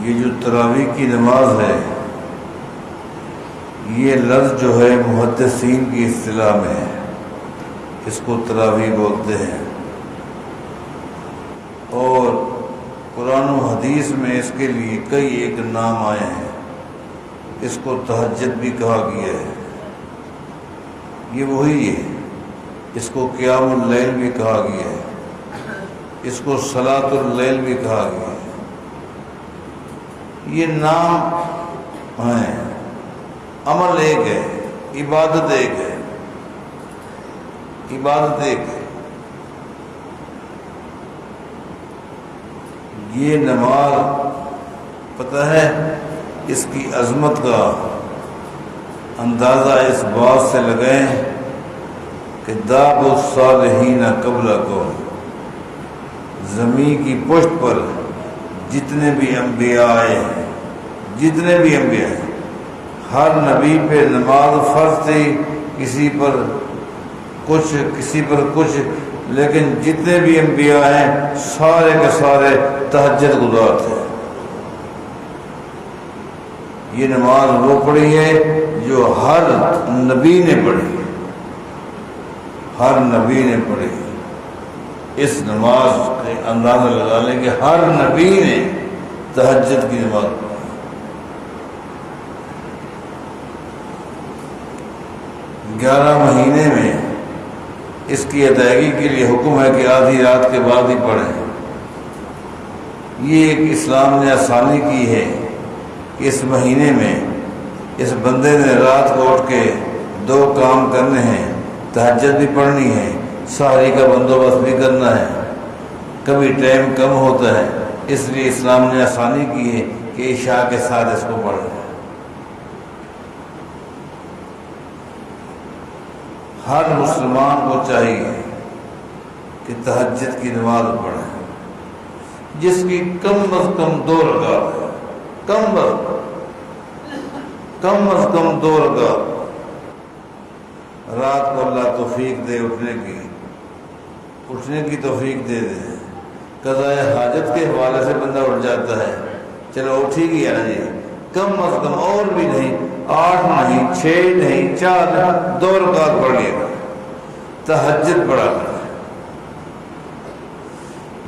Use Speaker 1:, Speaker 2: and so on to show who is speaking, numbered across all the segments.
Speaker 1: یہ جو تراویح کی نماز ہے، یہ لفظ جو ہے محدثین کی اصطلاح میں ہے، اس کو تراویح بولتے ہیں، اور قرآن و حدیث میں اس کے لیے کئی ایک نام آئے ہیں۔ اس کو تہجد بھی کہا گیا ہے، یہ وہی ہے۔ اس کو قیام اللیل بھی کہا گیا ہے، اس کو صلاۃ اللیل بھی کہا گیا ہے۔ یہ نام ہیں، عمل ایک ہے، عبادت ایک ہے، عبادت ایک ہے۔ یہ نماز پتہ ہے اس کی عظمت کا اندازہ اس بات سے لگائیں کہ داب الصالحین قبلکم، زمین کی پشت پر جتنے بھی انبیاء آئے ہیں، جتنے بھی انبیاء ہیں، ہر نبی پہ نماز فرض تھی، کسی پر کچھ کسی پر کچھ، لیکن جتنے بھی انبیاء ہیں سارے کے سارے تہجد گزار تھے۔ یہ نماز وہ پڑھی ہے جو ہر نبی نے پڑھی، ہر نبی نے پڑھی۔ اس نماز کا اندازہ لگا لیں کہ ہر نبی نے تہجد کی نماز پڑھی۔ 11 مہینے میں اس کی ادائیگی کے لیے حکم ہے کہ آدھی رات کے بعد ہی پڑھیں۔ یہ ایک اسلام نے آسانی کی ہے کہ اس مہینے میں اس بندے نے رات کو اٹھ کے 2 کام کرنے ہیں، تہجد بھی پڑھنی ہے، سحری کا بندوبست بھی کرنا ہے، کبھی ٹائم کم ہوتا ہے، اس لیے اسلام نے آسانی کی ہے کہ عشاء کے ساتھ اس کو پڑھیں۔ ہر مسلمان کو چاہیے کہ تہجد کی نماز پڑھے، جس کی کم از کم 2 رکعت ہے، کم از کم 2 رکعت۔ رات کو اللہ توفیق دے اٹھنے کی توفیق دے دے۔ قضاء حاجت کے حوالے سے بندہ اٹھ جاتا ہے، چلو اٹھ ہی گیا نا جی، کم از کم اور بھی نہیں، 8 نہیں، 6 نہیں، 4 نہیں، 2 رکعت پڑھ لیے گا، تہجد پڑھا کر۔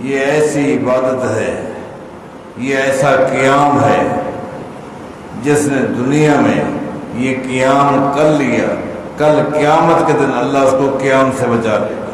Speaker 1: یہ ایسی عبادت ہے، یہ ایسا قیام ہے جس نے دنیا میں یہ قیام کر لیا، کل قیامت کے دن اللہ اس کو قیام سے بچا لے گا۔